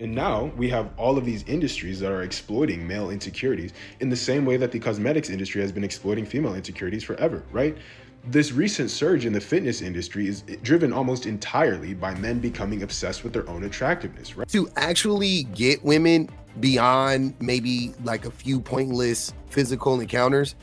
And now we have all of these industries that are exploiting male insecurities in the same way that the cosmetics industry has been exploiting female insecurities forever, right? This recent surge in the fitness industry is driven almost entirely by men becoming obsessed with their own attractiveness, right? To actually get women beyond maybe like a few pointless physical encounters,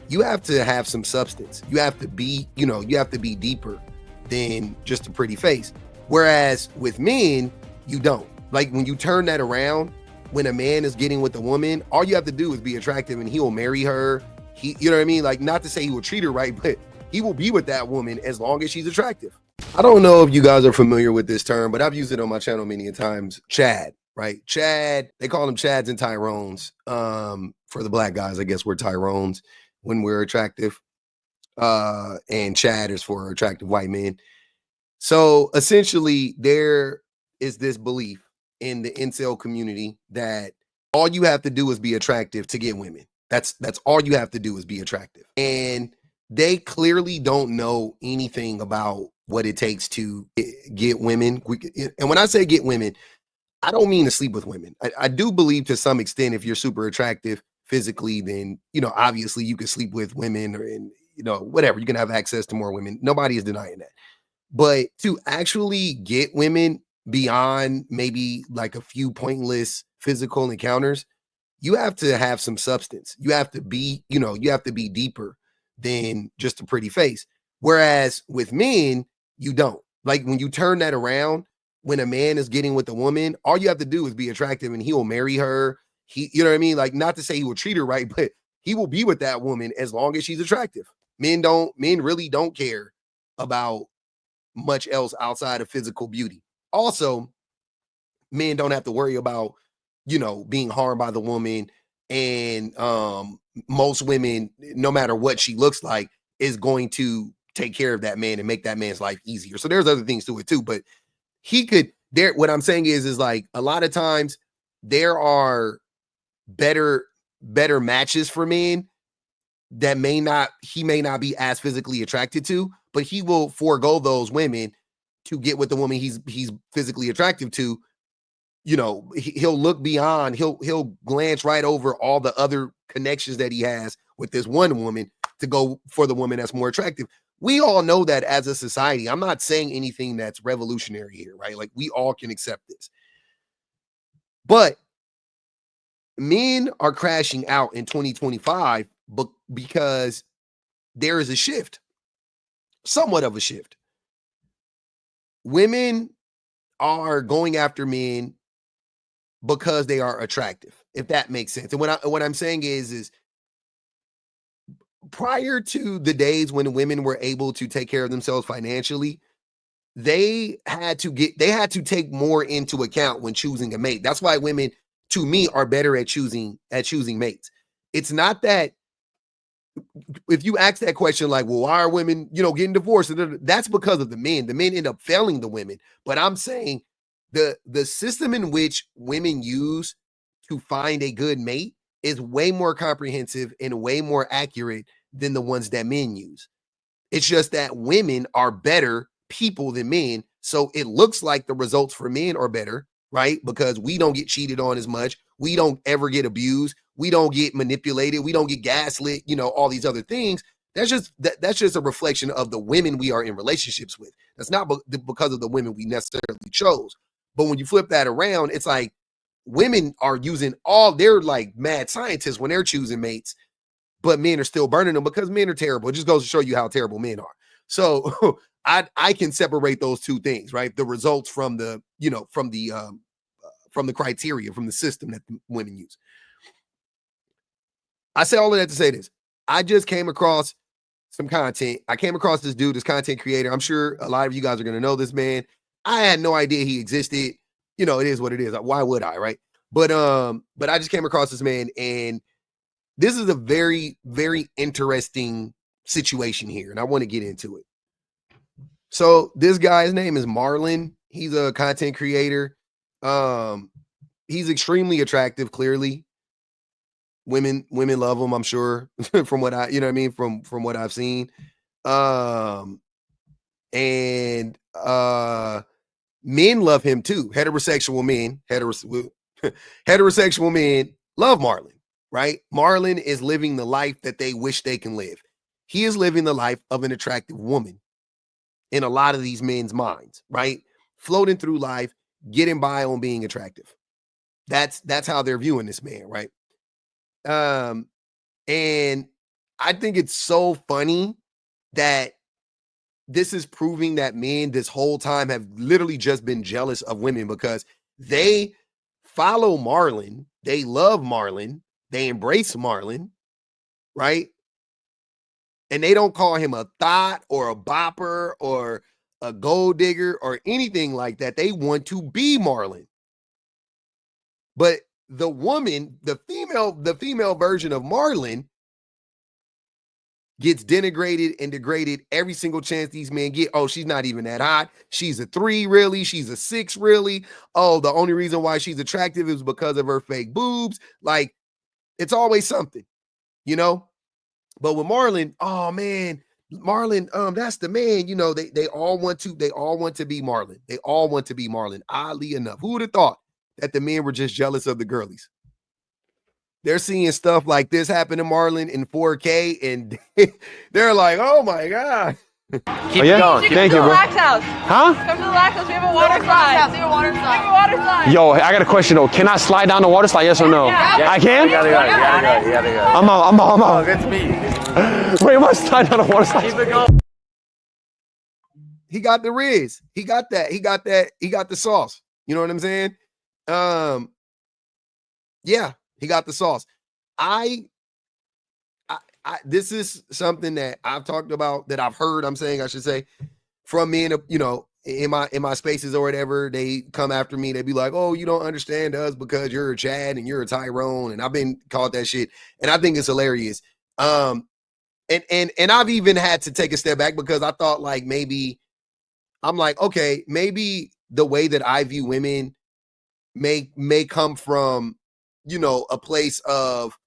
you have to have some substance. You have to be, you have to be deeper than just a pretty face. Whereas with men, you don't. Like when you turn that around, when a man is getting with a woman, all you have to do is be attractive and he will marry her. You know what I mean? Like, not to say he will treat her right, but he will be with that woman as long as she's attractive. I don't know if you guys are familiar with this term, but I've used it on my channel many times. Chad, right? Chad, they call them Chads and Tyrones. For the black guys, I guess we're Tyrones when we're attractive. And Chad is for attractive white men. So essentially, there is this belief in the incel community that all you have to do is be attractive to get women. That's all you have to do is be attractive. And they clearly don't know anything about what it takes to get women. And when I say get women, I don't mean to sleep with women. I do believe to some extent, if you're super attractive physically, then, obviously you can sleep with women or, and, whatever, you can have access to more women. Nobody is denying that. But to actually get women beyond maybe like a few pointless physical encounters, you have to have some substance. You have to be, you have to be deeper than just a pretty face. Whereas with men, you don't. Like when you turn that around, when a man is getting with a woman, all you have to do is be attractive and he will marry her. You know what I mean? Like, not to say he will treat her right, but he will be with that woman as long as she's attractive. Men really don't care about much else outside of physical beauty. Also, men don't have to worry about, being harmed by the woman. And most women, no matter what she looks like, is going to take care of that man and make that man's life easier. So there's other things to it too. But what I'm saying is like a lot of times there are better matches for men that he may not be as physically attracted to, but he will forego those women to get with the woman he's physically attractive to. He'll look beyond, he'll glance right over all the other connections that he has with this one woman to go for the woman that's more attractive. We all know that as a society. I'm not saying anything that's revolutionary here, right? Like, we all can accept this. But men are crashing out in 2025 because there is a shift, somewhat of a shift. Women are going after men because they are attractive, if that makes sense. And what I'm saying is prior to the days when women were able to take care of themselves financially, they had to take more into account when choosing a mate. That's why women, to me, are better at choosing mates. It's not that if you ask that question, like, well, why are women, getting divorced? That's because of the men. The men end up failing the women. But I'm saying the system in which women use to find a good mate is way more comprehensive and way more accurate than the ones that men use. It's just that women are better people than men. So it looks like the results for men are better, right? Because we don't get cheated on as much. We don't ever get abused. We don't get manipulated. We don't get gaslit, all these other things. That's just a reflection of the women we are in relationships with. That's not because of the women we necessarily chose. But when you flip that around, it's like women are using they're like mad scientists when they're choosing mates, but men are still burning them because men are terrible. It just goes to show you how terrible men are. So I can separate those two things, right? The results from the criteria, from the system that the women use. I say all of that to say this. I just came across some content. I came across this dude, this content creator. I'm sure a lot of you guys are going to know this man. I had no idea he existed. It is what it is. Why would I, right? But I just came across this man, and this is a very, very interesting situation here, and I want to get into it. So this guy's name is Marlon. He's a content creator. He's extremely attractive, clearly. Women love him, I'm sure, from what from what I've seen. And Men love him too. Heterosexual men, heterosexual men love Marlon, right? Marlon is living the life that they wish they can live. He is living the life of an attractive woman in a lot of these men's minds, right? Floating through life, getting by on being attractive. That's how they're viewing this man, right? And I think it's so funny that this is proving that men this whole time have literally just been jealous of women because they follow Marlon, they love Marlon, they embrace Marlon, right? And they don't call him a thought or a bopper or a gold digger or anything like that. They want to be Marlon. But the woman, the female version of Marlon gets denigrated and degraded every single chance these men get. Oh, she's not even that hot. She's a 3, really. She's a 6, really. Oh, the only reason why she's attractive is because of her fake boobs. Like, it's always something, you know? But with Marlon, oh man, Marlon, that's the man. You know, they all want to be Marlon. They all want to be Marlon. Oddly enough, who would have thought that the men were just jealous of the girlies? They're seeing stuff like this happen to Marlon in 4K, and they're like, "Oh my god!" Keep going. Thank you, bro. Huh? Come to the Lax House. We have a water slide. We have a water slide. Yo, I got a question though. Can I slide down the water slide? Yes or no? Yeah. I can? You gotta go. I'm out. Oh, good to meet you. Wait, am I sliding down the water slide? Keep it going. He got the Riz. He got that. He got the sauce. You know what I'm saying? Yeah, he got the sauce. This is something that I've talked about, that I've heard, I should say, from men, you know, in my spaces or whatever. They come after me. They be like, "Oh, you don't understand us because you're a Chad and you're a Tyrone." And I've been called that shit. And I think it's hilarious. And I've even had to take a step back because I thought like maybe I'm like, okay, maybe the way that I view women may come from, you know, a place of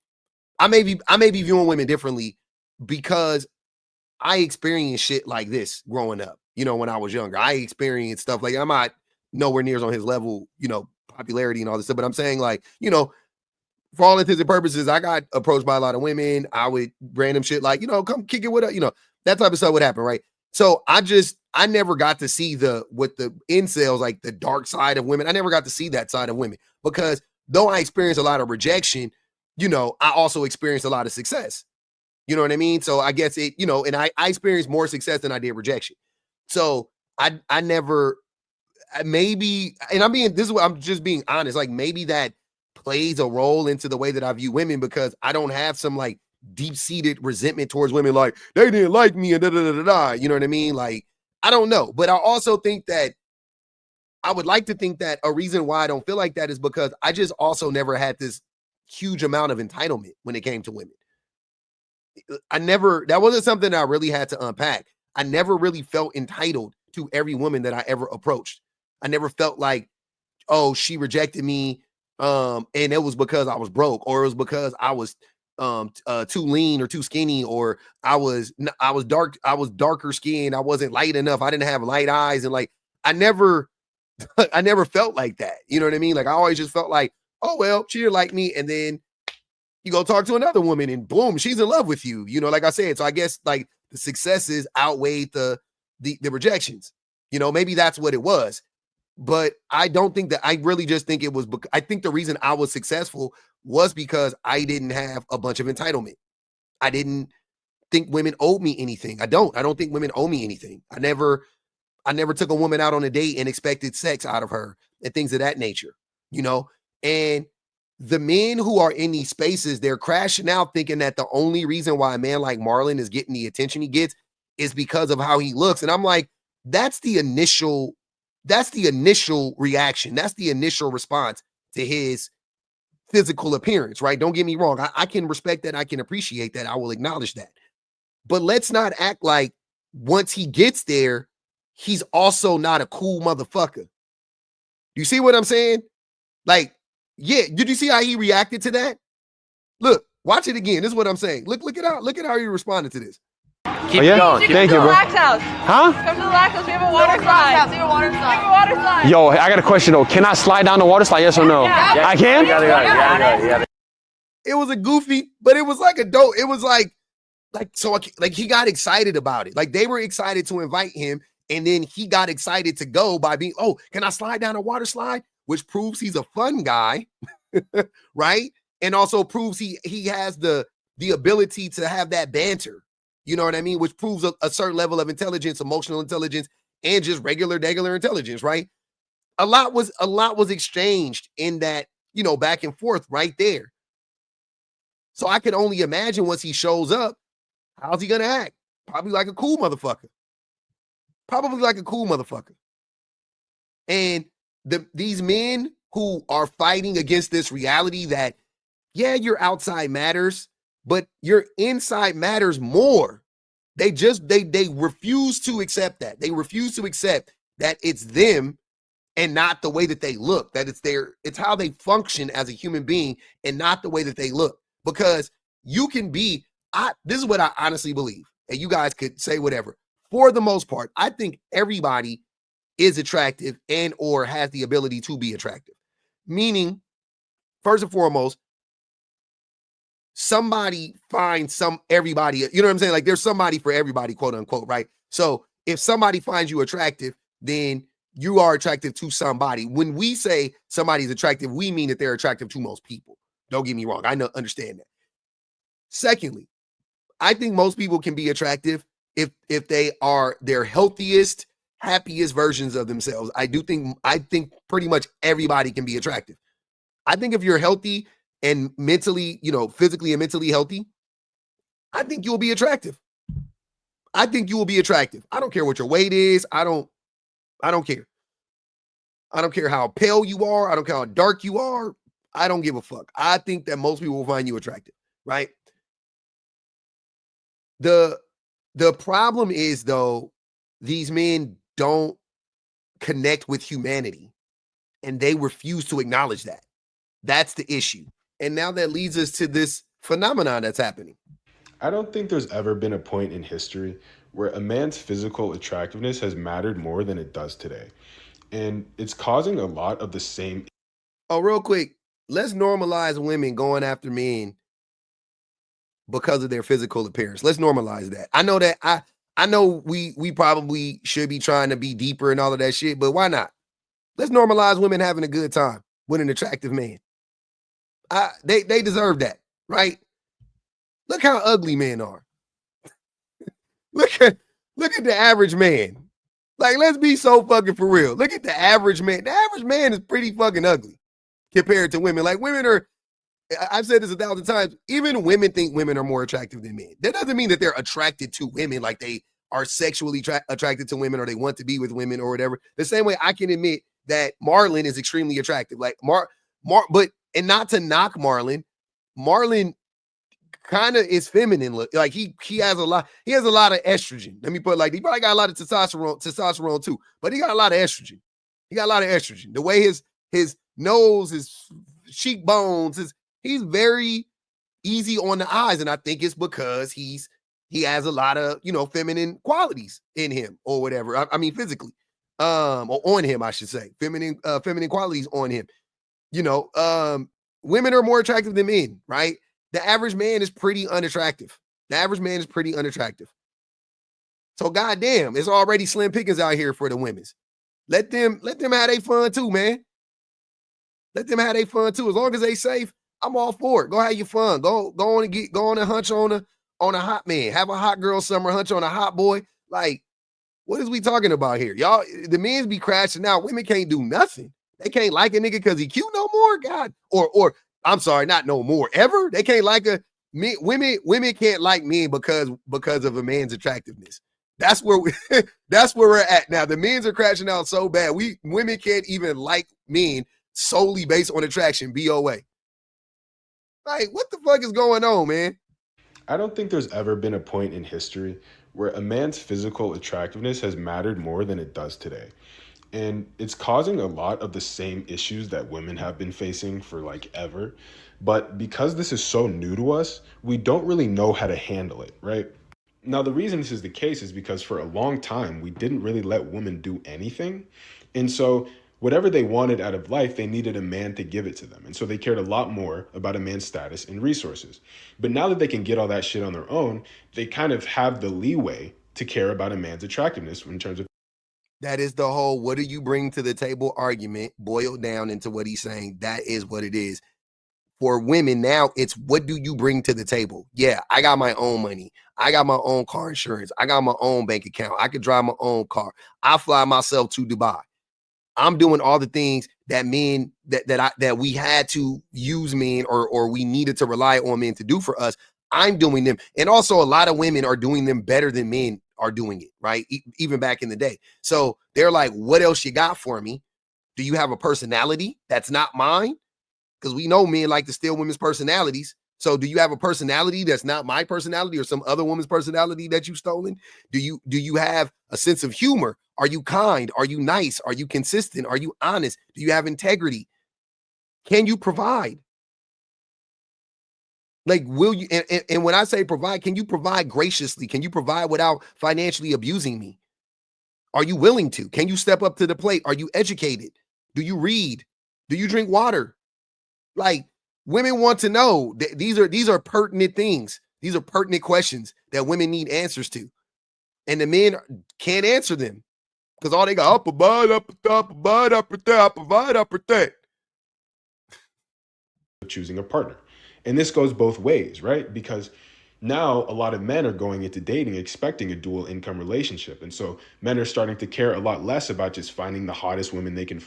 I may be viewing women differently because I experienced shit like this growing up. You know, when I was younger, I experienced stuff like, I'm not nowhere near on his level, you know, popularity and all this stuff. But I'm saying, like, you know, for all intents and purposes, I got approached by a lot of women. I would random shit like, you know, come kick it with her, you know, that type of stuff would happen, right? So I never got to see the incels, like the dark side of women. I never got to see that side of women because though I experienced a lot of rejection, you know, I also experienced a lot of success. You know what I mean? So I guess it, you know, and I experienced more success than I did rejection. So I never, maybe, and I'm just being honest, like maybe that plays a role into the way that I view women because I don't have some like deep-seated resentment towards women, like they didn't like me and da. You know what I mean? Like, I don't know. But I also think that I would like to think that a reason why I don't feel like that is because I just also never had this huge amount of entitlement when it came to women. That wasn't something that I really had to unpack. I never really felt entitled to every woman that I ever approached. I never felt like, oh, she rejected me, and it was because I was broke, or it was because I was too lean or too skinny, or I was darker skinned, I wasn't light enough, I didn't have light eyes, and like I never felt like that. You know what I mean? Like I always just felt like, oh well, she didn't like me, and then you go talk to another woman and boom, she's in love with you. You know, like I said, so I guess like the successes outweighed the rejections. You know, maybe that's what it was. But I don't think that, I really just think it was, I think the reason I was successful was because I didn't have a bunch of entitlement. I didn't think women owed me anything. I don't think women owe me anything. I never took a woman out on a date and expected sex out of her and things of that nature, you know? And the men who are in these spaces, they're crashing out thinking that the only reason why a man like Marlon is getting the attention he gets is because of how he looks. And I'm like, that's the initial reaction. That's the initial response to his physical appearance, right? Don't get me wrong. I can respect that. I can appreciate that. I will acknowledge that. But let's not act like once he gets there, he's also not a cool motherfucker. You see what I'm saying? Like, yeah, did you see how he reacted to that? Look, watch it again. This is what I'm saying. Look at how he responded to this. Keep yeah? going. Keep Thank you, Come to bro. the Lax House. Huh? Come to the Lax House. We have a water slide. We have a water slide. We have a water slide. Yo, I got a question though. Can I slide down the water slide? Yes or no? Yeah. I can? You gotta go. You gotta go. You gotta It was a goofy, but it was like a dope. It was like he got excited about it. Like they were excited to invite him, and then he got excited to go by being, oh, can I slide down a water slide? Which proves he's a fun guy, right? And also proves he has the ability to have that banter. You know what I mean? Which proves a certain level of intelligence, emotional intelligence, and just regular intelligence, right? A lot was exchanged in that, back and forth right there. So I can only imagine once he shows up, how's he gonna act? Probably like a cool motherfucker. And these men who are fighting against this reality that, yeah, your outside matters, but your inside matters more. They refuse to accept that. They refuse to accept that it's them and not the way that they look, that it's how they function as a human being and not the way that they look. Because you can be, this is what I honestly believe, and you guys could say whatever. For the most part, I think everybody is attractive and or has the ability to be attractive. Meaning, first and foremost, somebody finds everybody, you know what I'm saying? Like there's somebody for everybody, quote unquote, right? So if somebody finds you attractive, then you are attractive to somebody. When we say somebody's attractive, we mean that they're attractive to most people. Don't get me wrong. I understand that. Secondly, I think most people can be attractive if they are their healthiest, happiest versions of themselves. I think pretty much everybody can be attractive. I think if you're healthy and mentally, physically and mentally healthy, I think you'll be attractive. I don't care what your weight is. I don't care. I don't care how pale you are. I don't care how dark you are. I don't give a fuck. I think that most people will find you attractive, right? The problem is, though, these men don't connect with humanity, and they refuse to acknowledge that. That's the issue. And now that leads us to this phenomenon that's happening. I don't think there's ever been a point in history where a man's physical attractiveness has mattered more than it does today. And it's causing a lot of the same. Oh, real quick, let's normalize women going after men because of their physical appearance. Let's normalize that. I know that I know we probably should be trying to be deeper and all of that shit, but why not? Let's normalize women having a good time with an attractive man. They deserve that, right? Look how ugly men are. Look at the average man. Like, let's be so fucking for real. Look at the average man. The average man is pretty fucking ugly compared to women. Like, women are, I've said this 1,000 times, even women think women are more attractive than men. That doesn't mean that they're attracted to women, like they are sexually attracted to women or they want to be with women or whatever. The same way I can admit that Marlon is extremely attractive. Like but not to knock Marlon kind of is feminine look. Like he has a lot of estrogen. Let me put it like, he probably got a lot of testosterone too, but he got a lot of estrogen. The way his nose, his cheekbones, he's very easy on the eyes. And I think it's because he has a lot of, feminine qualities in him or whatever. I mean, physically, or on him, I should say, feminine qualities on him. Women are more attractive than men, right? The average man is pretty unattractive. So goddamn, it's already slim pickings out here for the women's. Let them have their fun too, man. Let them have their fun too. As long as they safe, I'm all for it. Go have your fun. Go on and hunch on a hot man. Have a hot girl summer, hunch on a hot boy. Like, what is we talking about here? Y'all, the men's be crashing out. Women can't do nothing. They can't like a nigga because he cute no more. God. Or I'm sorry, not no more. Ever. They can't like women can't like men because of a man's attractiveness. That's where we're at now. The men's are crashing out so bad. Women can't even like men solely based on attraction. BOA. Like, what the fuck is going on, man? I don't think there's ever been a point in history where a man's physical attractiveness has mattered more than it does today. And it's causing a lot of the same issues that women have been facing for like ever. But because this is so new to us, we don't really know how to handle it, right? Now, the reason this is the case is because for a long time, we didn't really let women do anything. And so, whatever they wanted out of life, they needed a man to give it to them. And so, they cared a lot more about a man's status and resources. But now that they can get all that shit on their own, they kind of have the leeway to care about a man's attractiveness in terms of. That is the whole what do you bring to the table argument boiled down into what he's saying. That is what it is. For women now, it's what do you bring to the table? Yeah, I got my own money. I got my own car insurance. I got my own bank account. I could drive my own car. I fly myself to Dubai. I'm doing all the things that men that we had to use men or we needed to rely on men to do for us. I'm doing them. And also a lot of women are doing them better than men are doing it, right? Even back in the day. So they're like, what else you got for me? Do you have a personality that's not mine? Because we know men like to steal women's personalities. So do you have a personality that's not my personality or some other woman's personality that you've stolen? Do you have a sense of humor? Are you kind? Are you nice? Are you consistent? Are you honest? Do you have integrity? Can you provide? Like, will you, and when I say provide, can you provide graciously? Can you provide without financially abusing me? Are you willing to? Can you step up to the plate? Are you educated? Do you read? Do you drink water? Like, women want to know. These are pertinent things. These are pertinent questions that women need answers to. And the men can't answer them because all they got, I provide, I provide, I provide, I protect. Choosing a partner. And this goes both ways, right? Because now a lot of men are going into dating expecting a dual income relationship. And so men are starting to care a lot less about just finding the hottest women they can.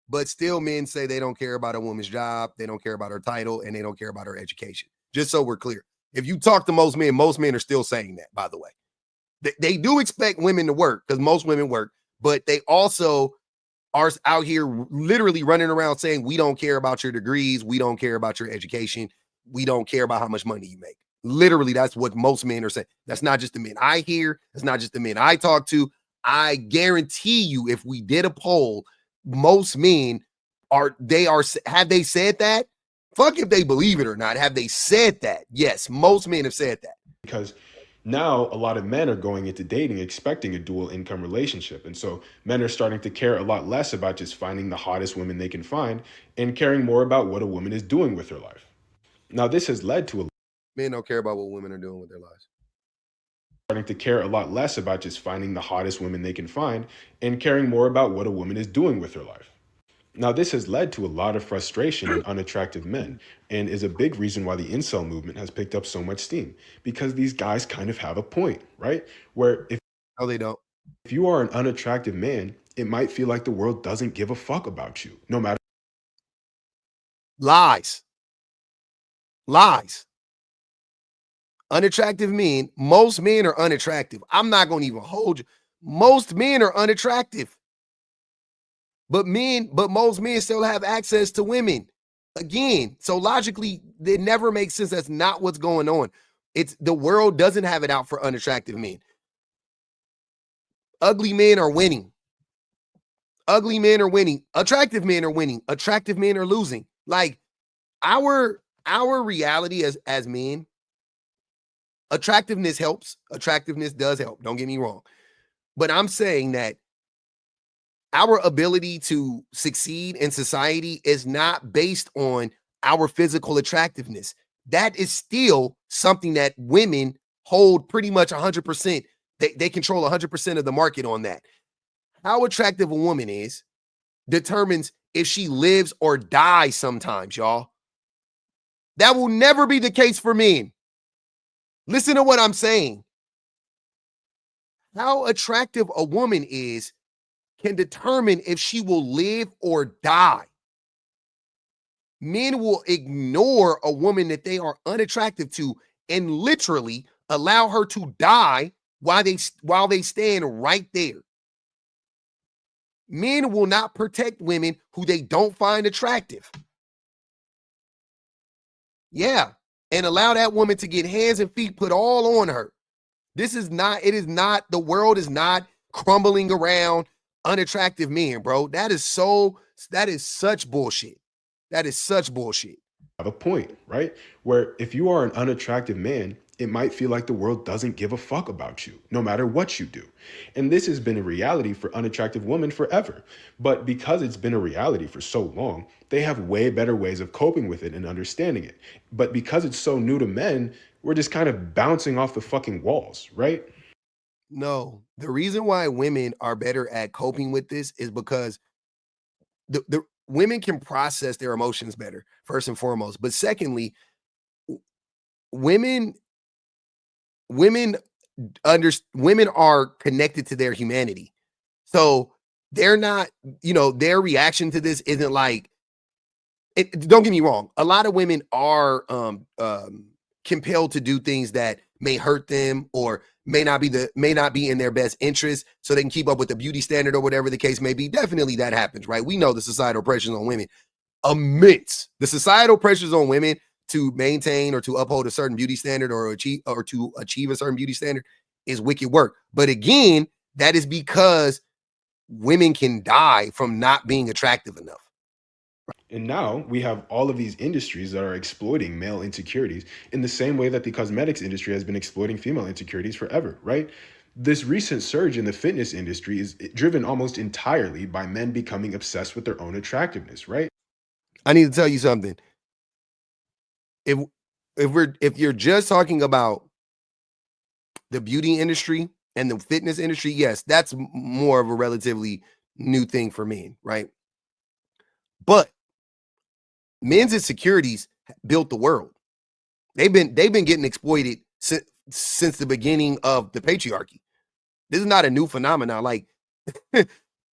But still men say they don't care about a woman's job, they don't care about her title, and they don't care about her education. Just so we're clear. If you talk to most men are still saying that, by the way. They do expect women to work because most women work, but they also are out here literally running around saying, we don't care about your degrees. We don't care about your education. We don't care about how much money you make. Literally, that's what most men are saying. That's not just the men I hear. That's not just the men I talk to. I guarantee you, if we did a poll, most men have they said that? Fuck if they believe it or not. Have they said that? Yes, most men have said that. Because now a lot of men are going into dating expecting a dual income relationship. And so men are starting to care a lot less about just finding the hottest women they can find and caring more about what a woman is doing with her life. Now, this has led to men don't care about what women are doing with their lives. Starting to care a lot less about just finding the hottest women they can find and caring more about what a woman is doing with her life. Now, this has led to a lot of frustration in unattractive men and is a big reason why the incel movement has picked up so much steam, because these guys kind of have a point, right? Where no, they don't. If you are an unattractive man, it might feel like the world doesn't give a fuck about you, no matter. Lies. Unattractive men, most men are unattractive. I'm not going to even hold you. Most men are unattractive. But most men still have access to women. Again, so logically, it never makes sense. That's not what's going on. It's the world doesn't have it out for unattractive men. Ugly men are winning. Ugly men are winning. Attractive men are winning. Attractive men are losing. Like our reality as men, attractiveness helps. Attractiveness does help. Don't get me wrong. But I'm saying that our ability to succeed in society is not based on our physical attractiveness. That is still something that women hold pretty much 100%. They control 100% of the market on that. How attractive a woman is determines if she lives or dies sometimes, y'all. That will never be the case for men. Listen to what I'm saying. How attractive a woman is can determine if she will live or die. Men will ignore a woman that they are unattractive to and literally allow her to die while they stand right there. Men will not protect women who they don't find attractive. Yeah, and allow that woman to get hands and feet put all on her. The world is not crumbling around unattractive men, bro. That is such bullshit. That is such bullshit. Have a point, right? Where if you are an unattractive man, It might feel like the world doesn't give a fuck about you, no matter what you do. And this has been a reality for unattractive women forever. But because it's been a reality for so long, they have way better ways of coping with it and understanding it. But because it's so new to men, we're just kind of bouncing off the fucking walls, right? No, the reason why women are better at coping with this is because the women can process their emotions better, first and foremost. But secondly, women women women are connected to their humanity. So they're not, their reaction to this isn't like don't get me wrong. A lot of women are compelled to do things that may hurt them or may not be in their best interest so they can keep up with the beauty standard or whatever the case may be. Definitely that happens, right? We know the societal pressures on women immense. The societal pressures on women to maintain or to uphold a certain beauty standard or to achieve a certain beauty standard is wicked work. But again, that is because women can die from not being attractive enough. And now we have all of these industries that are exploiting male insecurities in the same way that the cosmetics industry has been exploiting female insecurities forever, right? This recent surge in the fitness industry is driven almost entirely by men becoming obsessed with their own attractiveness, right? I need to tell you something. If you're just talking about the beauty industry and the fitness industry, yes, that's more of a relatively new thing for men, right? But men's insecurities built the world. They've been getting exploited since the beginning of the patriarchy. This is not a new phenomenon. Like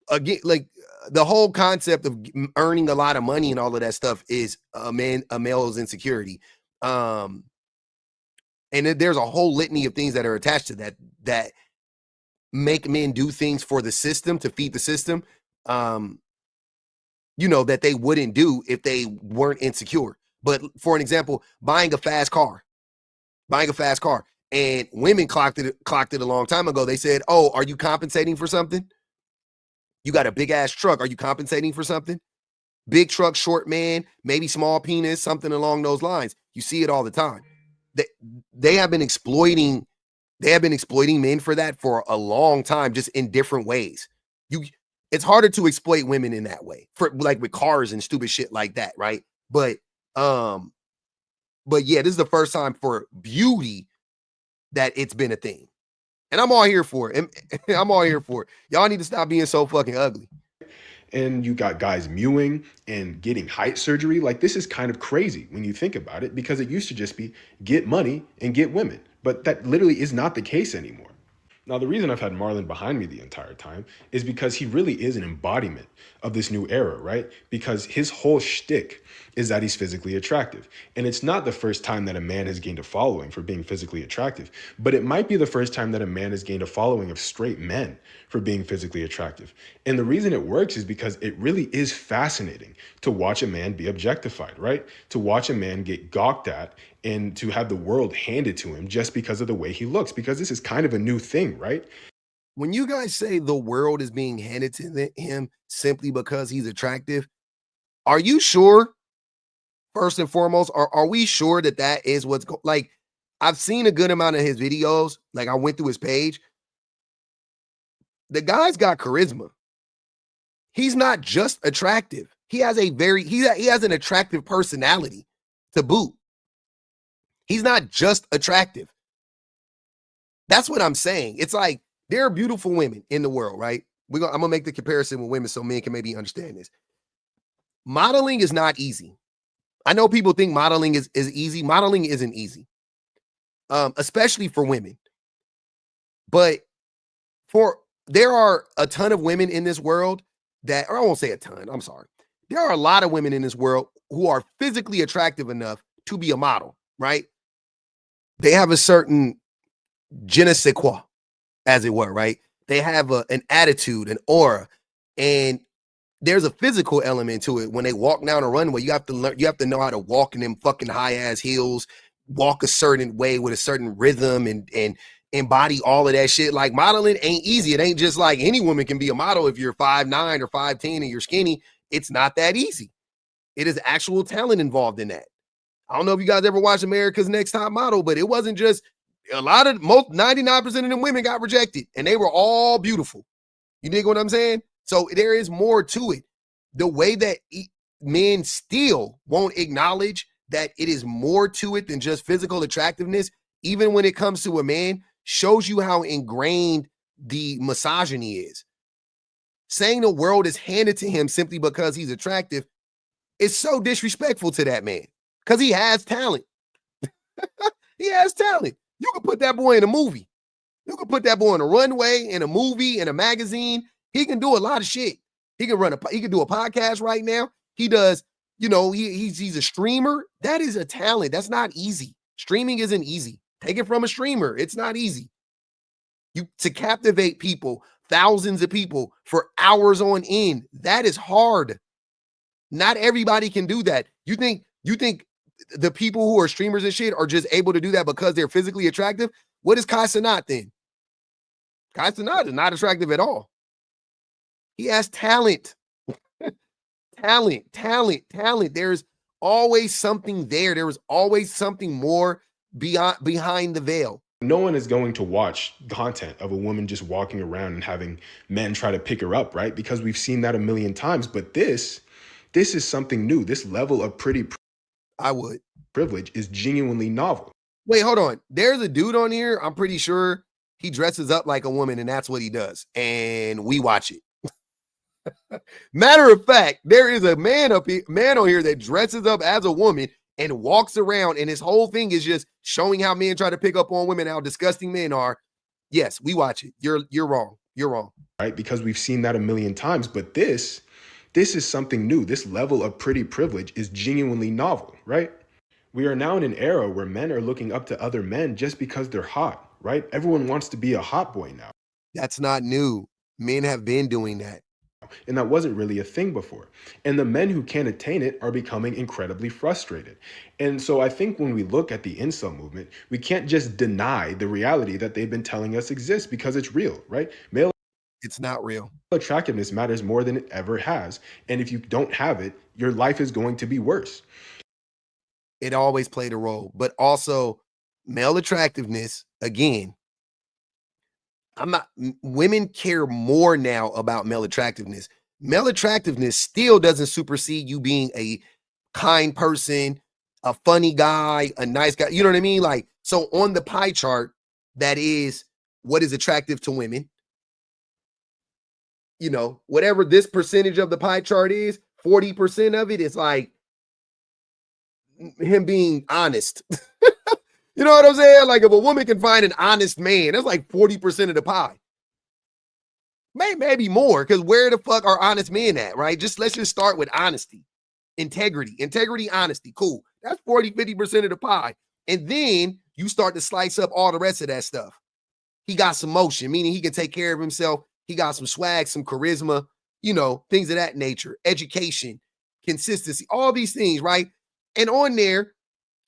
again, like the whole concept of earning a lot of money and all of that stuff is a male's insecurity. And there's a whole litany of things that are attached to that make men do things for the system to feed the system. That they wouldn't do if they weren't insecure. But for an example, buying a fast car, and women clocked it a long time ago. They said, "Oh, are you compensating for something? You got a big ass truck. Are you compensating for something? Big truck, short man, maybe small penis, something along those lines." You see it all the time. They have been exploiting men for that for a long time, just in different ways. It's harder to exploit women in that way, for like with cars and stupid shit like that, right? But yeah, this is the first time for beauty that it's been a thing. And I'm all here for it. I'm all here for it. Y'all need to stop being so fucking ugly. And you got guys mewing and getting height surgery. Like, this is kind of crazy when you think about it, because it used to just be get money and get women. But that literally is not the case anymore. Now, the reason I've had Marlon behind me the entire time is because he really is an embodiment of this new era, right? Because his whole shtick is that he's physically attractive. And it's not the first time that a man has gained a following for being physically attractive, but it might be the first time that a man has gained a following of straight men for being physically attractive. And the reason it works is because it really is fascinating to watch a man be objectified, right? To watch a man get gawked at and to have the world handed to him just because of the way he looks, because this is kind of a new thing, right? When you guys say the world is being handed to him simply because he's attractive, are you sure? First and foremost, are we sure that is what's like? I've seen a good amount of his videos. Like, I went through his page. The guy's got charisma. He's not just attractive. He has he has an attractive personality to boot. He's not just attractive. That's what I'm saying. It's like, there are beautiful women in the world, right? I'm gonna make the comparison with women so men can maybe understand this. Modeling is not easy. I know people think modeling is easy. Modeling isn't easy, especially for women. But there are a ton of women in this world or I won't say a ton, I'm sorry. There are a lot of women in this world who are physically attractive enough to be a model, right? They have a certain je ne sais quoi, as it were, right? They have an attitude, an aura, and there's a physical element to it. When they walk down a runway, you have to know how to walk in them fucking high ass heels, walk a certain way with a certain rhythm, and embody all of that shit. Like, modeling ain't easy. It ain't just like any woman can be a model if you're 5'9" or 5'10" and you're skinny. It's not that easy. It is actual talent involved in that. I don't know if you guys ever watched America's Next Top Model, but it wasn't just a lot of 99% of them women got rejected and they were all beautiful. You dig what I'm saying? So there is more to it. The way that men still won't acknowledge that it is more to it than just physical attractiveness, even when it comes to a man, shows you how ingrained the misogyny is. Saying the world is handed to him simply because he's attractive is so disrespectful to that man because he has talent. He has talent. You can put that boy in a movie. You can put that boy on a runway, in a movie, in a magazine. He can do a lot of shit. He can do a podcast right now. He does, he's a streamer. That is a talent. That's not easy. Streaming isn't easy. Take it from a streamer. It's not easy. To captivate people, thousands of people for hours on end, that is hard. Not everybody can do that. You think the people who are streamers and shit are just able to do that because they're physically attractive? What is Kai Cenat then? Kai Cenat is not attractive at all. He has talent. talent. There's always something there. There is always something more behind the veil. No one is going to watch content of a woman just walking around and having men try to pick her up, right? Because we've seen that a million times. But this is something new. This level of privilege is genuinely novel. Wait, hold on. There's a dude on here. I'm pretty sure he dresses up like a woman and that's what he does. And we watch it. Matter of fact, there is a man on here that dresses up as a woman and walks around, and his whole thing is just showing how men try to pick up on women, how disgusting men are. Yes, we watch it. You're wrong. You're wrong. Right? Because we've seen that a million times. But this is something new. This level of pretty privilege is genuinely novel, right? We are now in an era where men are looking up to other men just because they're hot, right? Everyone wants to be a hot boy now. That's not new. Men have been doing that. And that wasn't really a thing before. And the men who can't attain it are becoming incredibly frustrated. And so I think when we look at the incel movement, we can't just deny the reality that they've been telling us exists because it's real, right? It's not real. Attractiveness matters more than it ever has. And if you don't have it, your life is going to be worse. It always played a role, but also male attractiveness, again, women care more now about male attractiveness. Male attractiveness still doesn't supersede you being a kind person, a funny guy, a nice guy. You know what I mean? Like, so on the pie chart, that is what is attractive to women. Whatever this percentage of the pie chart is, 40% of it is like him being honest. You know what I'm saying? Like if a woman can find an honest man, that's like 40% of the pie. Maybe more, because where the fuck are honest men at, right? Let's just start with honesty, integrity, honesty. Cool. That's 40-50% of the pie. And then you start to slice up all the rest of that stuff. He got some motion, meaning he can take care of himself. He got some swag, some charisma, things of that nature, education, consistency, all these things, right? And on there,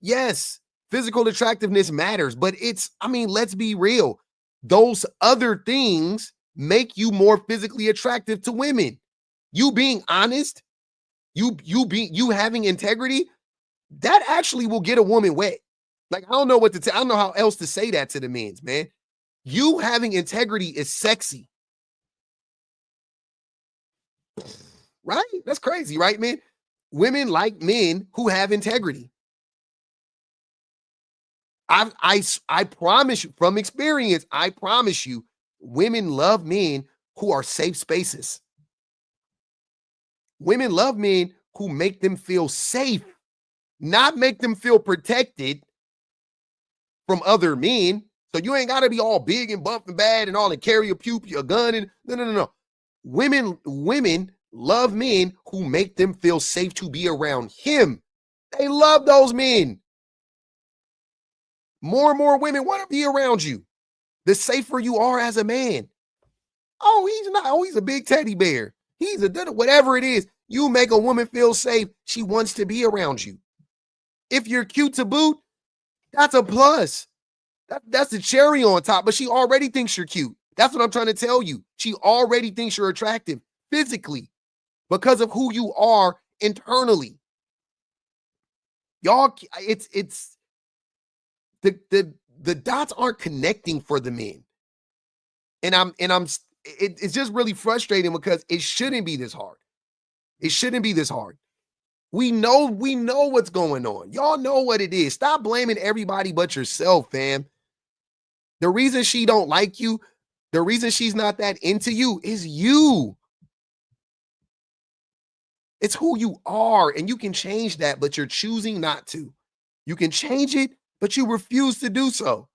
yes, physical attractiveness matters, but let's be real. Those other things make you more physically attractive to women. You being honest, you having integrity, that actually will get a woman wet. Like, I don't know what to I don't know how else to say that to the men's, man. You having integrity is sexy. Right? That's crazy, right, man? Women like men who have integrity. I promise you from experience, I promise you, women love men who are safe spaces. Women love men who make them feel safe, not make them feel protected from other men. So you ain't got to be all big and buff and bad and all and carry a gun and no. Women love men who make them feel safe to be around him. They love those men. More and more women want to be around you. The safer you are as a man. Oh, he's not. Oh, he's a big teddy bear. He's a whatever it is. You make a woman feel safe. She wants to be around you. If you're cute to boot, that's a plus. That's the cherry on top. But she already thinks you're cute. That's what I'm trying to tell you. She already thinks you're attractive physically because of who you are internally. Y'all, it's the dots aren't connecting for the men. It's just really frustrating because it shouldn't be this hard. It shouldn't be this hard. We know what's going on. Y'all know what it is. Stop blaming everybody but yourself, fam. The reason she don't like you, the reason she's not that into you is you. It's who you are, and you can change that, but you're choosing not to. You can change it, but you refuse to do so.